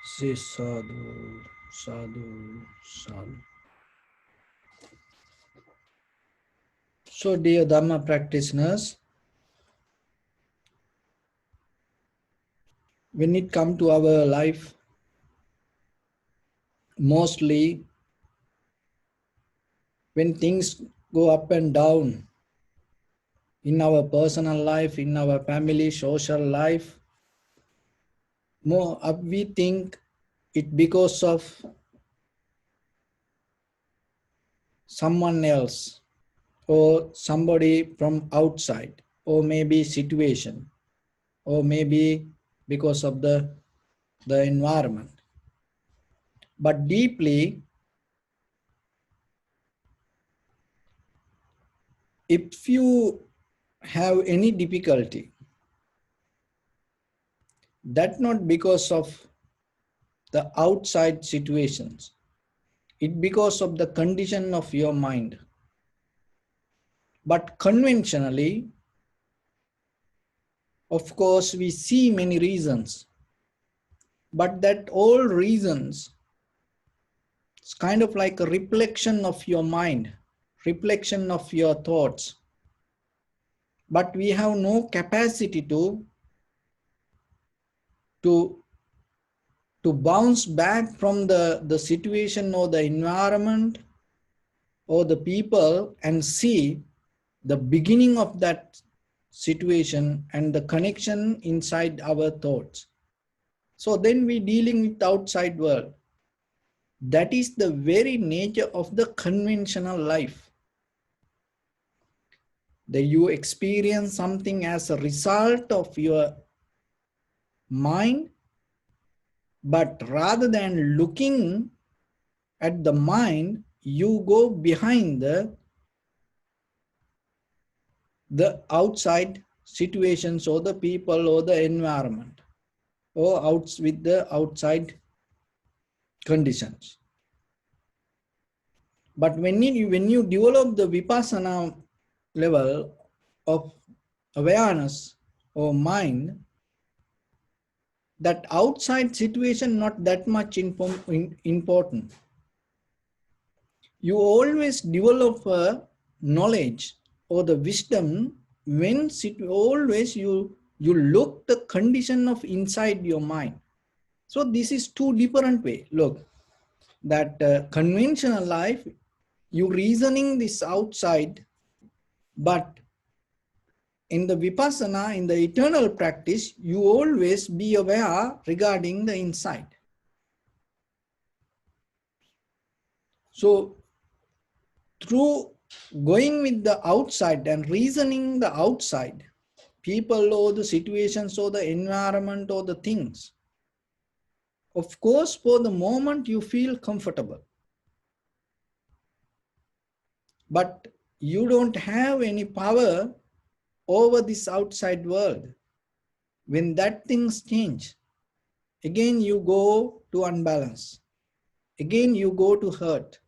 Say sadhu, sadhu, sadhu. So, dear Dharma practitioners, when it comes to our life, mostly when things go up and down in our personal life, in our family, social life, more we think it because of someone else or somebody from outside, or maybe situation, or maybe because of the environment. But deeply, if you have any difficulty, that's not because of the outside situations. It's because of the condition of your mind. But conventionally, of course, we see many reasons. But that all reasons, it's kind of like a reflection of your mind, reflection of your thoughts. But we have no capacity to bounce back from the situation or the environment or the people and see the beginning of that situation and the connection inside our thoughts. So then we dealing with the outside world. That is the very nature of the conventional life. That you experience something as a result of your mind, but rather than looking at the mind, you go behind the outside situations or the people or the environment or with the outside conditions. But when you develop the vipassana level of awareness or mind, that outside situation not that much important. You always develop a knowledge or the wisdom when always you look the condition of inside your mind. So this is two different way. Look, that conventional life, you reasoning this outside, but in the vipassana, in the eternal practice, you always be aware regarding the inside. So through going with the outside and reasoning the outside, people or the situations or the environment or the things, of course, for the moment you feel comfortable. But you don't have any power over this outside world. When that things change, again you go to unbalance. Again you go to hurt.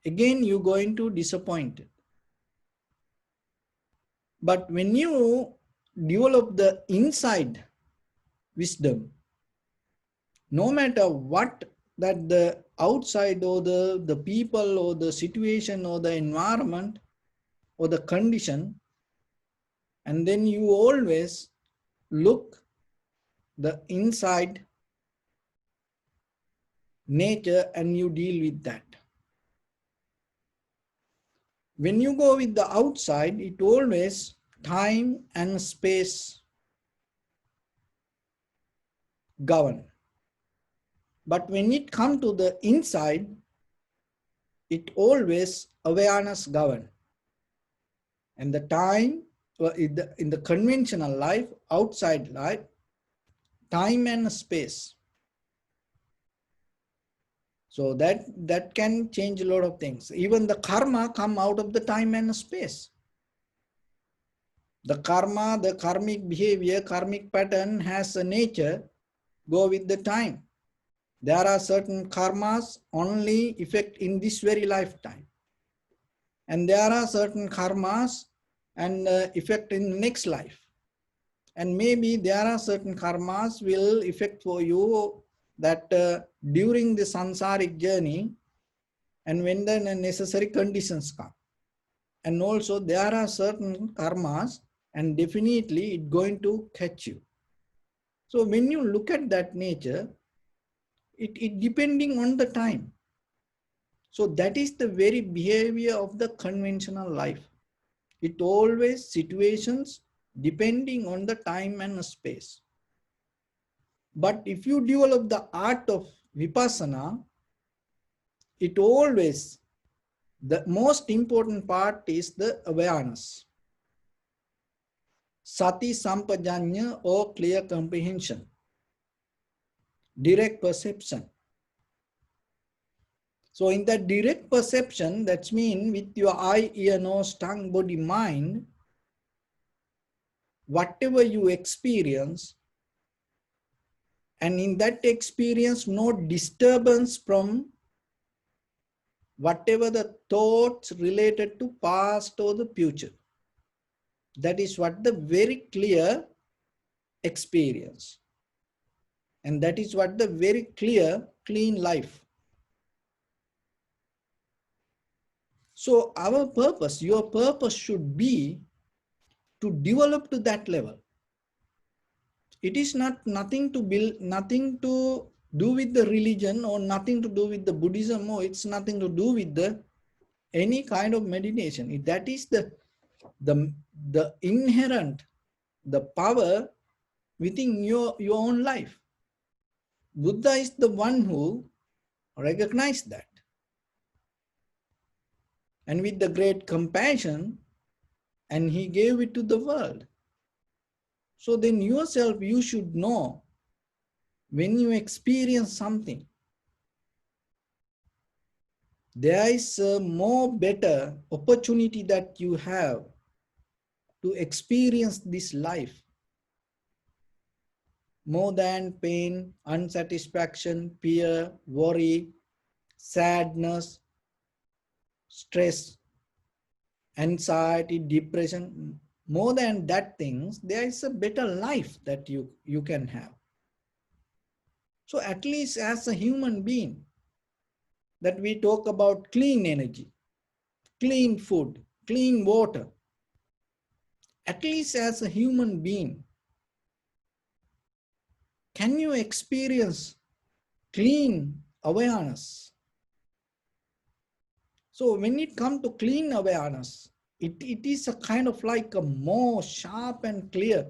Again you go into disappointed. But when you develop the inside wisdom, no matter what that the outside or the people or the situation or the environment or the condition, and then you always look the inside nature and you deal with that. When you go with the outside, it always time and space govern. But when it comes to the inside, it always awareness govern. And the time in the conventional life, outside life, time and space. So that can change a lot of things. Even the karma come out of the time and space. The karma, the karmic behavior, karmic pattern has a nature, go with the time. There are certain karmas only effect in this very lifetime. And there are certain karmas and effect in the next life. And maybe there are certain karmas will effect for you that during the samsaric journey and when the necessary conditions come. And also there are certain karmas and definitely it's going to catch you. So when you look at that nature, it depending on the time. So that is the very behavior of the conventional life. It always situations depending on the time and space. But if you develop the art of vipassana, it always, the most important part is the awareness. Sati sampajanya or clear comprehension, direct perception. So in that direct perception, that's mean with your eye, ear, nose, tongue, body, mind, whatever you experience, and in that experience, no disturbance from whatever the thoughts related to past or the future. That is what the very clear experience. And that is what the very clear, clean life. So our purpose, your purpose should be to develop to that level. It is nothing to build, nothing to do with the religion or nothing to do with the Buddhism, or it's nothing to do with the any kind of meditation. That is the inherent, the power within your own life. Buddha is the one who recognized that. And with the great compassion, and he gave it to the world. So then yourself, you should know when you experience something, there is a more better opportunity that you have to experience this life more than pain, unsatisfaction, fear, worry, sadness, stress, anxiety, depression. More than that things, there is a better life that you can have. So at least as a human being, that we talk about clean energy, clean food, clean water. At least as a human being, can you experience clean awareness? So when it comes to clean awareness, it is a kind of like a more sharp and clear.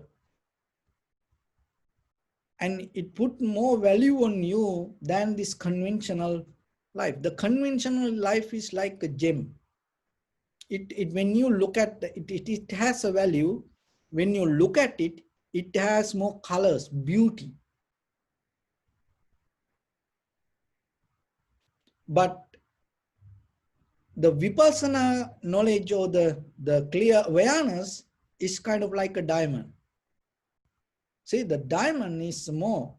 And it put more value on you than this conventional life. The conventional life is like a gem. When you look at it has a value. When you look at it, it has more colors, beauty. But the vipassana knowledge or the clear awareness is kind of like a diamond. See, the diamond is more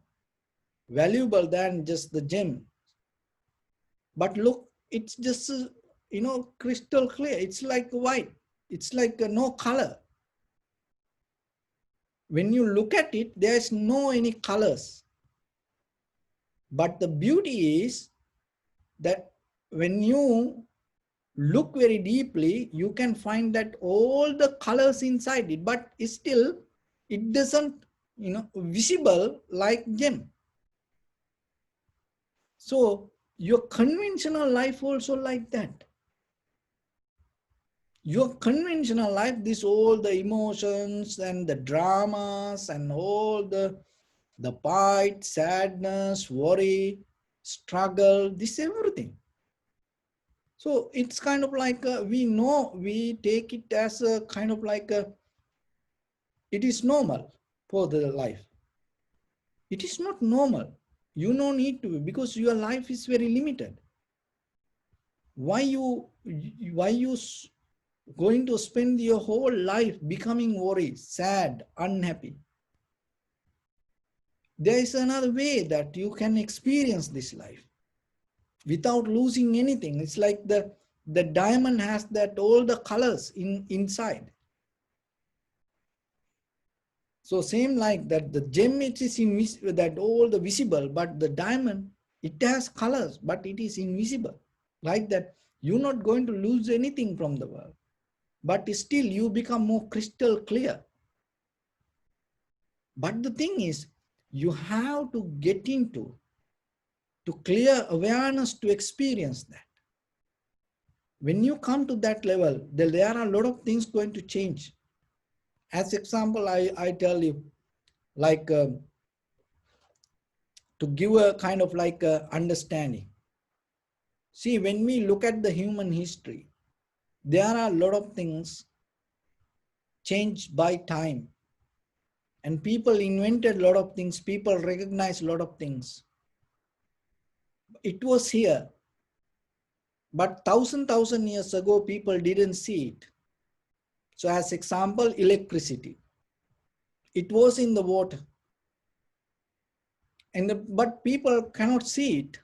valuable than just the gem. But look, it's just, crystal clear. It's like white. It's like no color. When you look at it, there's no any colors. But the beauty is that when you look very deeply, you can find that all the colors inside it, but still it doesn't, visible like gem. So your conventional life also like that. Your conventional life, all the emotions and the dramas and all the fight, sadness, worry, struggle, this everything. So it's kind of like we take it as a kind of like it is normal for the life. It is not normal. You don't need to, because your life is very limited. Why you going to spend your whole life becoming worried, sad, unhappy? There is another way that you can experience this life without losing anything. It's like the diamond has that all the colors inside. So same like that, the gem it is invisible, that all the visible, but the diamond, it has colors, but it is invisible. Like that, you're not going to lose anything from the world, but still you become more crystal clear. But the thing is, you have to get into to clear awareness to experience that. When you come to that level, there are a lot of things going to change. As example, I tell you, like to give a kind of like understanding. See, when we look at the human history, there are a lot of things changed by time. And people invented a lot of things, people recognized a lot of things. It was here, but thousand years ago, people didn't see it. So as example, electricity. It was in the water. But people cannot see it.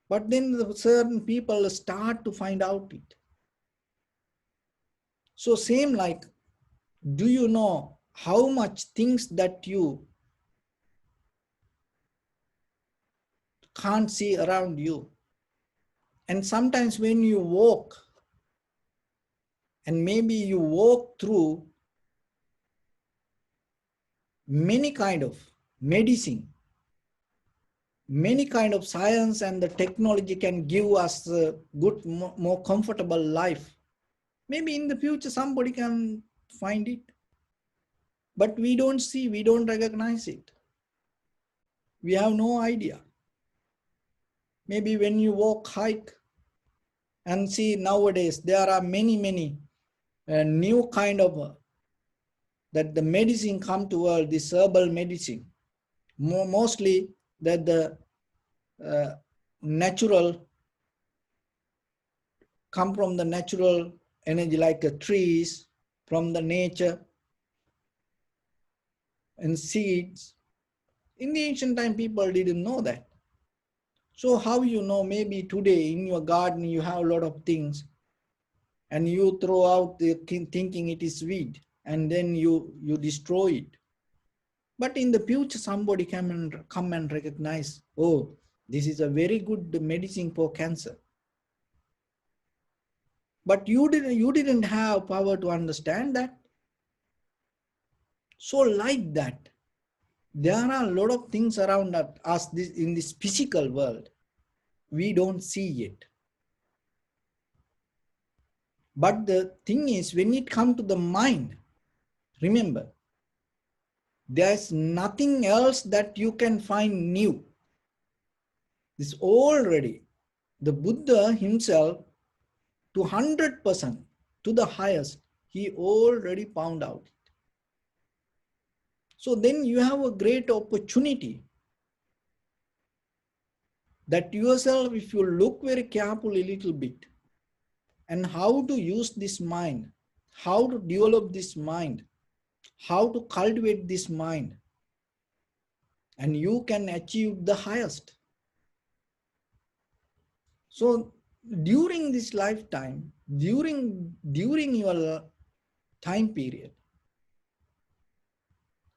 But then certain people start to find out it. So same like, do you know how much things that you can't see around you? And sometimes when you walk, and maybe you walk through many kind of medicine, many kind of science, and the technology can give us a good, more comfortable life. Maybe in the future somebody can find it, but we don't see, we don't recognize it. We have no idea. Maybe when you walk, hike, and see nowadays there are many new kind of that the medicine come to world, this herbal medicine, mostly that the natural, come from the natural energy, like trees, from the nature, and seeds. In the ancient time, people didn't know that. So how you know, maybe today in your garden you have a lot of things, and you throw out the thinking it is weed, and then you destroy it. But in the future, somebody come and recognize, oh, this is a very good medicine for cancer. But you didn't have power to understand that. So like that, there are a lot of things around us in this physical world we don't see it. But the thing is, when it comes to the mind, remember, there's nothing else that you can find new. This already, the Buddha himself, to 100%, to the highest, he already found out. So then you have a great opportunity that yourself, if you look very carefully a little bit, and how to use this mind, how to develop this mind, how to cultivate this mind, and you can achieve the highest. So during this lifetime, during your time period,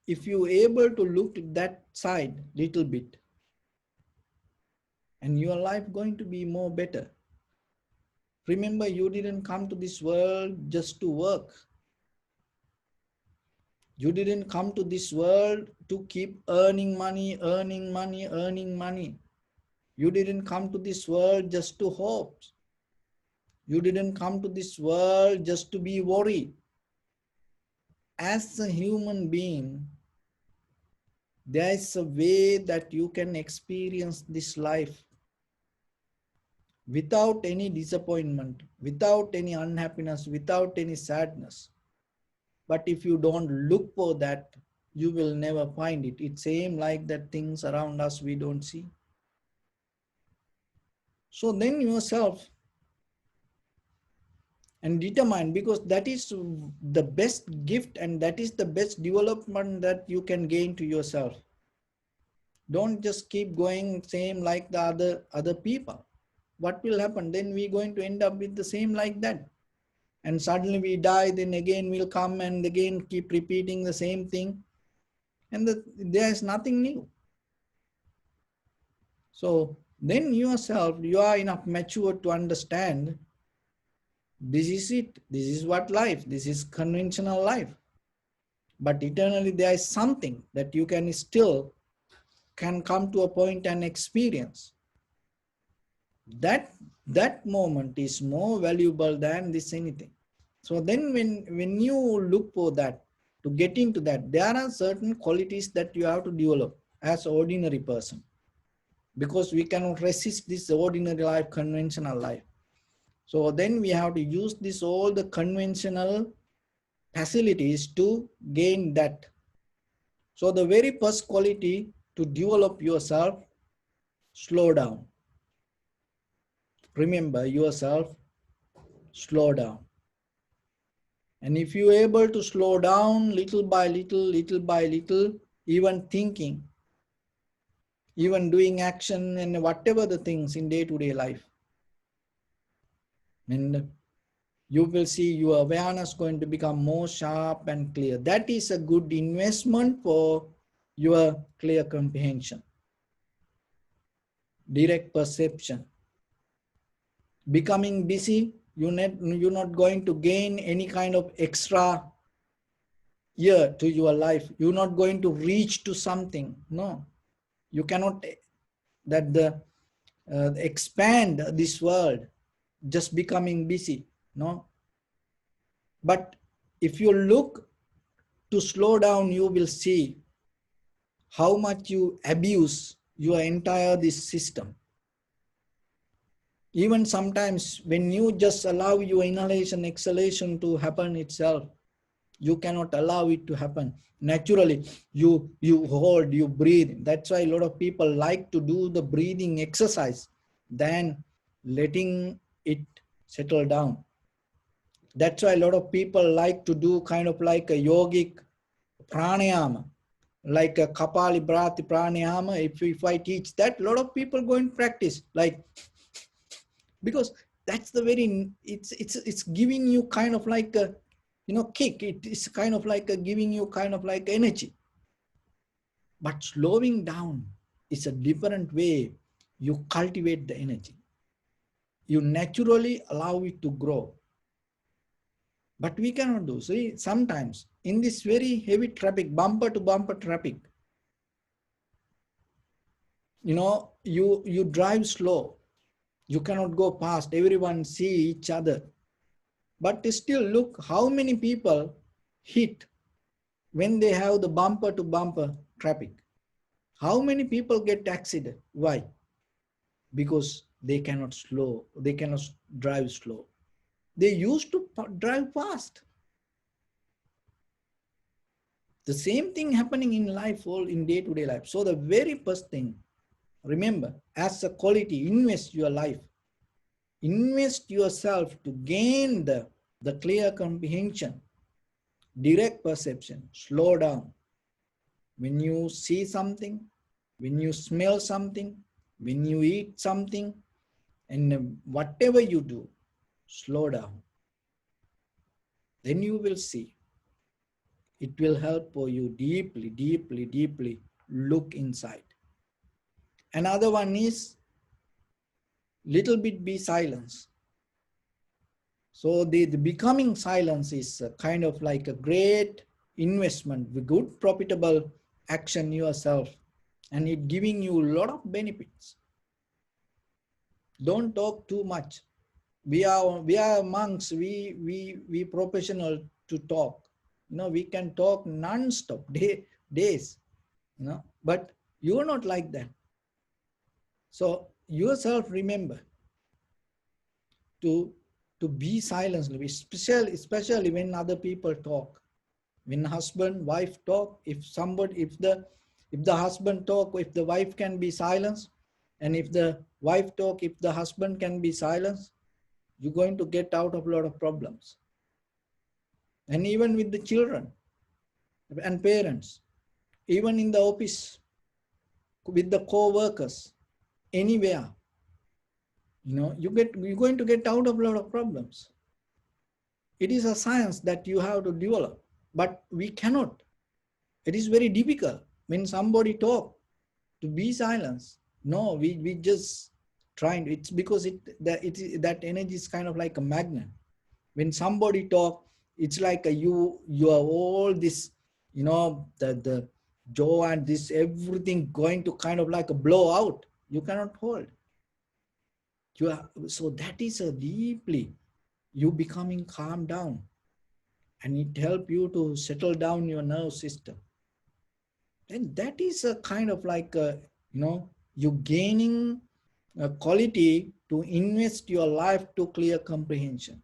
if you able to look at that side little bit, and your life going to be more better. Remember, you didn't come to this world just to work. You didn't come to this world to keep earning money, earning money, earning money. You didn't come to this world just to hope. You didn't come to this world just to be worried. As a human being, there is a way that you can experience this life without any disappointment, without any unhappiness, without any sadness. But if you don't look for that, you will never find it. It's same like that things around us we don't see. So then yourself and determine, because that is the best gift and that is the best development that you can gain to yourself. Don't just keep going same like the other people. What will happen? Then we're going to end up with the same like that. And suddenly we die, then again we'll come and again keep repeating the same thing. and there is nothing new. So then yourself, you are enough mature to understand this is it, this is what life, this is conventional life. But eternally there is something that you can still can come to a point and experience. That moment is more valuable than this anything. So then when you look for that, to get into that, there are certain qualities that you have to develop as an ordinary person, because we cannot resist this ordinary life, conventional life. So then we have to use this all the conventional facilities to gain that. So the very first quality to develop yourself, slow down. Remember yourself, slow down. And if you're able to slow down little by little, even thinking, even doing action and whatever the things in day-to-day life, and you will see your awareness going to become more sharp and clear. That is a good investment for your clear comprehension, direct perception. Becoming busy, you're not going to gain any kind of extra year to your life. You're not going to reach to something. No, you cannot that the expand this world just becoming busy. No, but if you look to slow down, you will see how much you abuse your entire this system. Even sometimes when you just allow your inhalation, exhalation to happen itself, you cannot allow it to happen naturally. You hold, you breathe. That's why a lot of people like to do the breathing exercise than letting it settle down. That's why a lot of people like to do kind of like a yogic pranayama, like a kapali bhrati pranayama. If I teach that, a lot of people go and practice, like, because that's the very, it's giving you kind of like a, kick. It is kind of like a giving you kind of like energy. But slowing down is a different way you cultivate the energy. You naturally allow it to grow. But we cannot do. See, sometimes in this very heavy traffic, bumper to bumper traffic, you drive slow. You cannot go past. Everyone see each other. But still look how many people hit when they have the bumper to bumper traffic. How many people get accident? Why? Because they cannot drive slow. They used to drive fast. The same thing happening in life, all in day-to-day life. So the very first thing, remember, as a quality, invest your life. Invest yourself to gain the clear comprehension, direct perception, slow down. When you see something, when you smell something, when you eat something, and whatever you do, slow down. Then you will see. It will help for you deeply look inside. Another one is little bit be silence. So the becoming silence is kind of like a great investment with good profitable action yourself, and it giving you a lot of benefits. Don't talk too much. We are monks. We professional to talk. We can talk non-stop days. But you're not like that. So yourself remember to be silent, especially when other people talk. When husband, wife talk, if the husband talk, if the wife can be silenced, and if the wife talk, if the husband can be silenced, you're going to get out of a lot of problems. And even with the children and parents, even in the office, with the co-workers, anywhere, you're going to get out of a lot of problems. It is a science that you have to develop, but we cannot. It is very difficult when somebody talk to be silence. No, we just trying. It's because that energy is kind of like a magnet. When somebody talk, it's like you are all this, the jaw and this everything going to kind of like a blow out. You cannot hold. So that is a deeply you becoming calm down, and it help you to settle down your nerve system. And that is a kind of like you gaining a quality to invest your life to clear comprehension.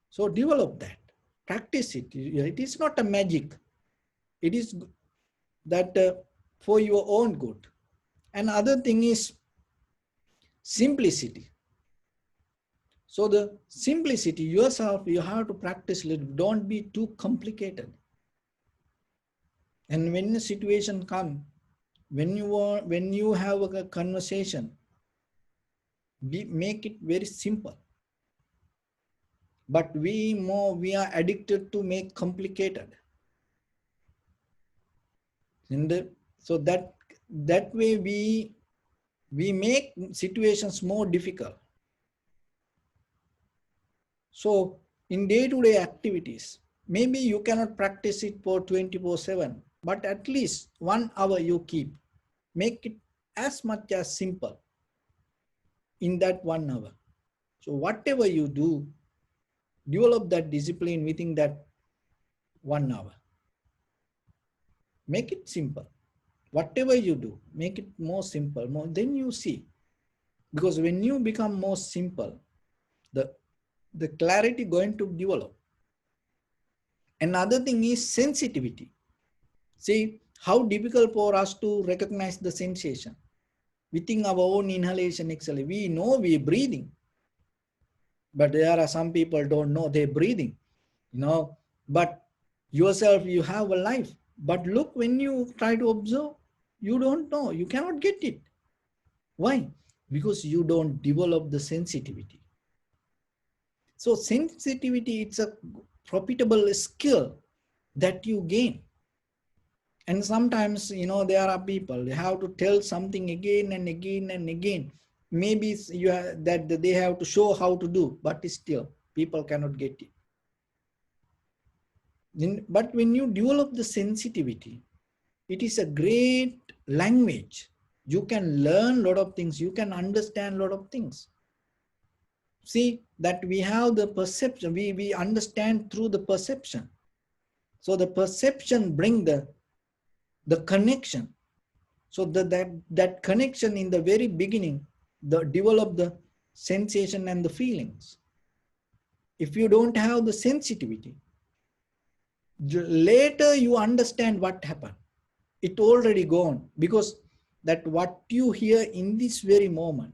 So develop that, practice it. It is not a magic. It is that for your own good. And other thing is simplicity. So the simplicity yourself, you have to practice little. Don't be too complicated. And when the situation comes, when you have a conversation, make it very simple. But we are addicted to make complicated. And so that way we make situations more difficult. So in day-to-day activities, maybe you cannot practice it for 24/7, but at least 1 hour you keep. Make it as much as simple in that 1 hour. So whatever you do, develop that discipline within that 1 hour. Make it simple. Whatever you do, make it more simple. Then you see. Because when you become more simple, the clarity going to develop. Another thing is sensitivity. See how difficult for us to recognize the sensation within our own inhalation, exhalation. We know we're breathing, but there are some people don't know they're breathing, but yourself, you have a life. But look, when you try to observe, you don't know, you cannot get it. Why? Because you don't develop the sensitivity. So sensitivity, it's a profitable skill that you gain. And sometimes, there are people, they have to tell something again and again and again. Maybe that they have to show how to do, but still people cannot get it. But when you develop the sensitivity, it is a great language. You can learn a lot of things. You can understand a lot of things. See that we have the perception. We understand through the perception. So the perception bring the connection. So that connection in the very beginning, develop the sensation and the feelings. If you don't have the sensitivity, later you understand what happened. It already gone, because that what you hear in this very moment,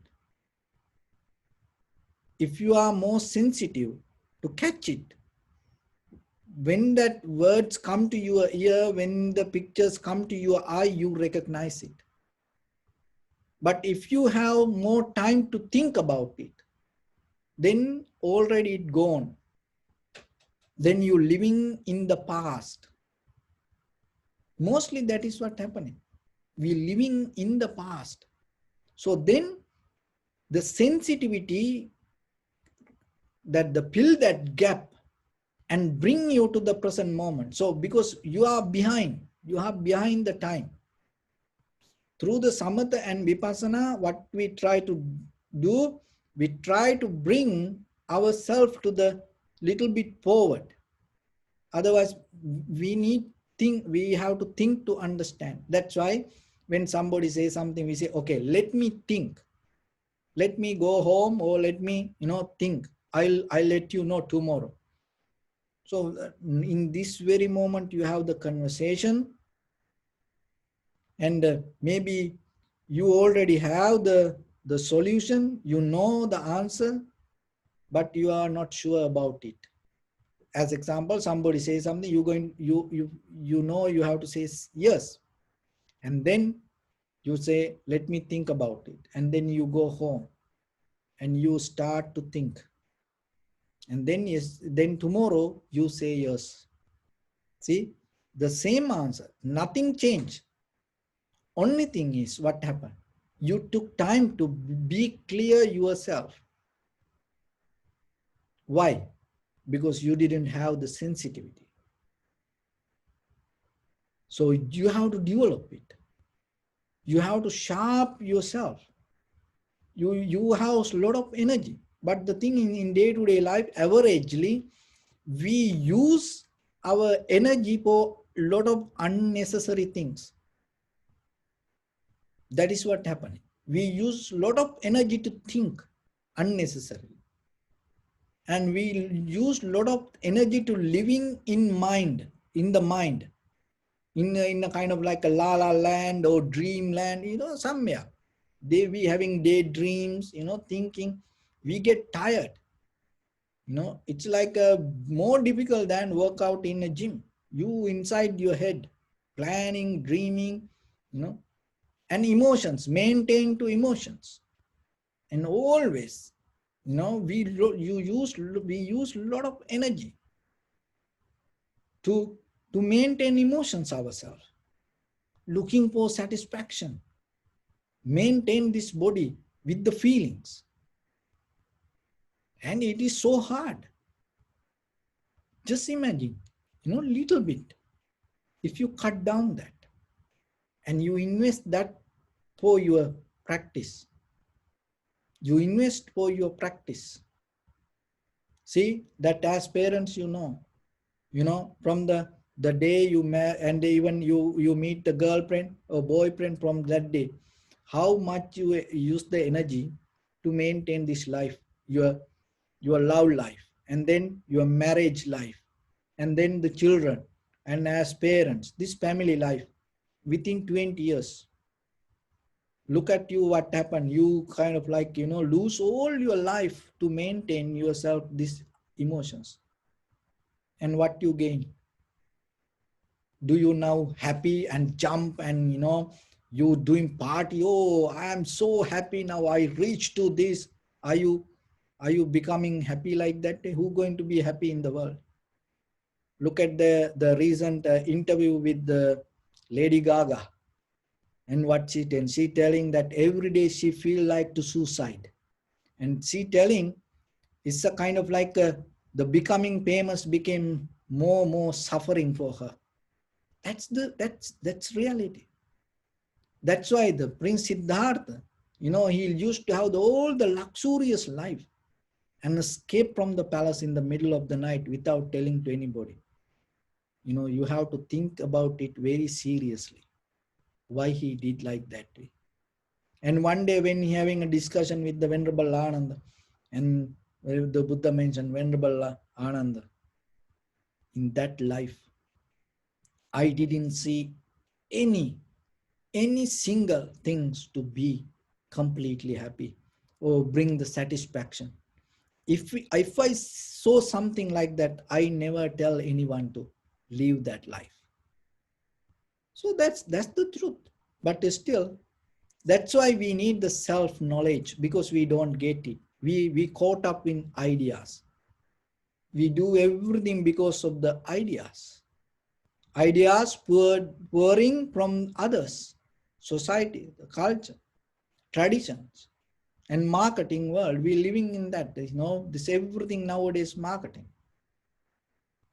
if you are more sensitive to catch it, when that words come to your ear, when the pictures come to your eye, you recognize it. But if you have more time to think about it, then already it gone. Then you living in the past. Mostly that is what happening. We living in the past. So then the sensitivity that fill that gap and bring you to the present moment. So because you are behind the time. Through the samatha and vipassana, what we try to do, we try to bring ourselves to the little bit forward. Otherwise, we have to think to understand. That's why when somebody says something, we say, okay, let me think. Let me go home, or let me, think. I'll let you know tomorrow. So in this very moment, you have the conversation, and maybe you already have the solution, you know the answer, but you are not sure about it. As example, somebody says something, you have to say yes, and then you say, let me think about it, and then you go home and you start to think, and then tomorrow you say yes. See, the same answer, nothing changed. Only thing is what happened. You took time to be clear yourself. Why? Because you didn't have the sensitivity. So you have to develop it. You have to sharp yourself. You have a lot of energy. But the thing in day-to-day life, averagely, we use our energy for a lot of unnecessary things. That is what happened. We use a lot of energy to think unnecessarily. And we use a lot of energy to living in mind, in the mind, in a kind of like a la la land or dreamland, somewhere. We having daydreams, thinking. We get tired. It's like more difficult than workout in a gym. You inside your head, planning, dreaming, and emotions, maintain to emotions. And always, we use a lot of energy to maintain emotions ourselves, looking for satisfaction, maintain this body with the feelings. And it is so hard. Just imagine, little bit. If you cut down that and you invest that for your practice, you invest for your practice. See, that as parents, from the day you met, and even you meet the girlfriend or boyfriend, from that day, how much you use the energy to maintain this life, your love life, and then your marriage life, and then the children, and as parents, this family life. Within 20 years, look at you, what happened. You kind of like, lose all your life to maintain yourself these emotions. And what you gain? Do you now happy and jump and you doing party? Oh, I am so happy now, I reached to this. Are you becoming happy like that? Who going to be happy in the world? Look at the recent interview with the Lady Gaga, and what she telling that every day she feel like to suicide. And she telling it's a kind of like the becoming famous became more suffering for her. That's reality. That's why the Prince Siddhartha, he used to have all the luxurious life and escape from the palace in the middle of the night without telling to anybody. You have to think about it very seriously, why he did like that way. And one day when he having a discussion with the Venerable Ananda, and the Buddha mentioned Venerable Ananda, in that life, I didn't see any single things to be completely happy or bring the satisfaction. If I saw something like that, I never tell anyone to live that life. So that's the truth. But still, that's why we need the self-knowledge, because we don't get it. We caught up in ideas. We do everything because of the ideas. Ideas pouring from others, society, the culture, traditions, and marketing world. We're living in that. This everything nowadays marketing.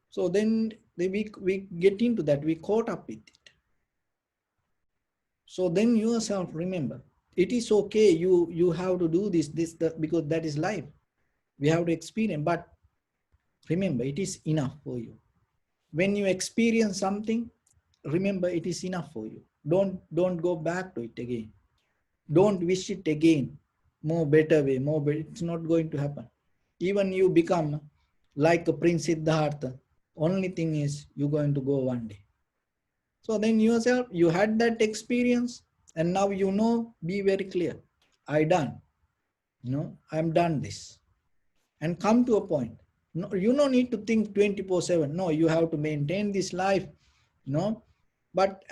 So then we get into that. We caught up with it. So then yourself remember, it is okay. You have to do this because that is life. We have to experience. But remember, it is enough for you. When you experience something, remember it is enough for you. Don't go back to it again. Don't wish it again. More better way, more better. It's not going to happen. Even you become like a Prince Siddhartha, only thing is you're going to go one day. So then yourself, you had that experience, and now be very clear. I done. I'm done this. And come to a point. No, you don't need to think 24/7. No, you have to maintain this life, but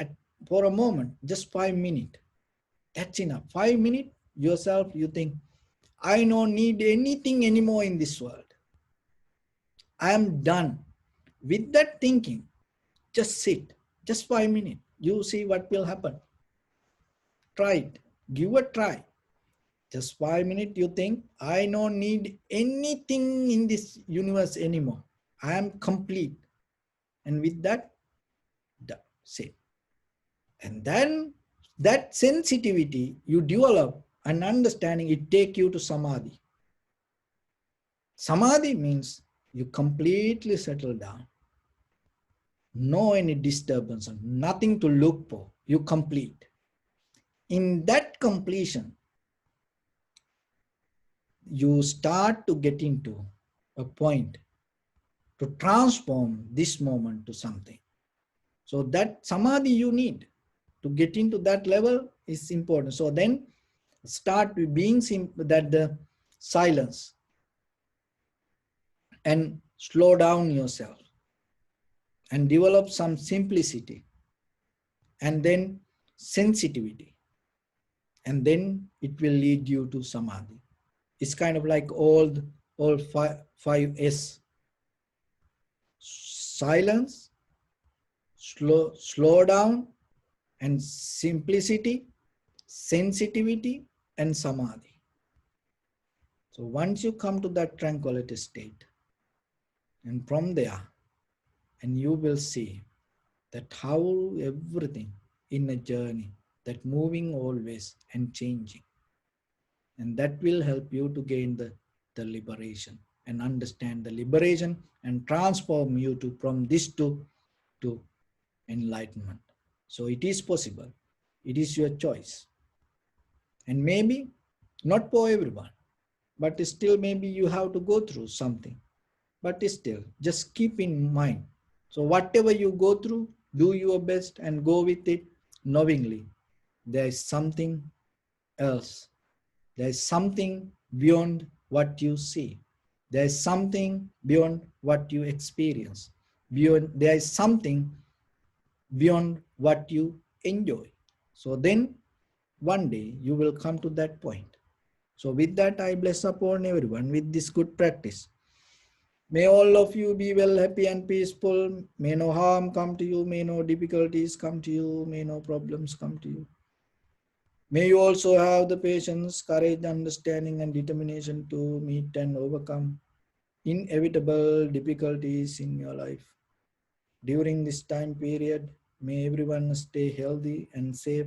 for a moment, just 5 minutes. That's enough. 5 minutes, yourself, you think, I don't need anything anymore in this world. I am done. With that thinking, Just sit, just 5 minutes. You see what will happen. Try it. Give a try. Just 5 minutes, you think, I don't need anything in this universe anymore. I am complete. And with that, sit. And then that sensitivity you develop and understanding, it take you to samadhi. Samadhi means you completely settle down. No any disturbance, nothing to look for. You complete. In that completion, you start to get into a point to transform this moment to something. So that samadhi you need to get into that level is important. So then start with being that the silence and slow down yourself and develop some simplicity and then sensitivity, and then it will lead you to samadhi. It's kind of like all five S: silence, slow down, and simplicity, sensitivity, and samadhi. So once you come to that tranquility state, and from there, and you will see that how everything in a journey, that moving always and changing, and that will help you to gain the liberation and understand the liberation and transform you to from this to enlightenment. So it is possible. It is your choice. And maybe not for everyone, but still maybe you have to go through something. But still, just keep in mind. So whatever you go through, do your best and go with it knowingly. There is something else. There is something beyond what you see. There is something beyond what you experience. There is something beyond what you enjoy. So then one day you will come to that point. So with that, I bless upon everyone with this good practice. May all of you be well, happy and peaceful. May no harm come to you. May no difficulties come to you. May no problems come to you. May you also have the patience, courage, understanding, and determination to meet and overcome inevitable difficulties in your life. During this time period, may everyone stay healthy and safe.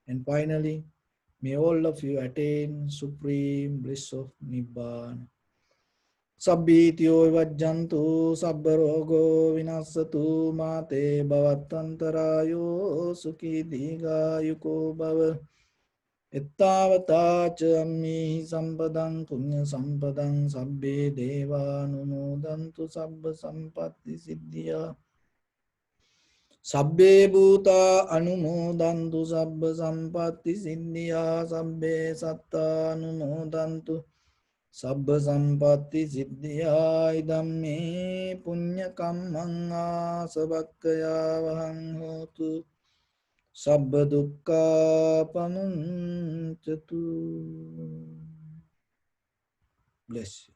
And finally, may all of you attain supreme bliss of Nibbana. Sabbityo vajjantu sabbarogo vinasatu mate bhavatantarayo sukhi diga yuko bhava. Ittavata ca ammi sampadang punya sampadang sabbe deva numodantu sabba sampatti siddhya. Sabbe bhuta anumodantu sabba sampatti siddhya. Sabbe satta anumodantu sabba sampatti siddhya. Idam me punya kammang asavakkaya vahang hotu. Sabba dukkha pamuncatu. Bless you.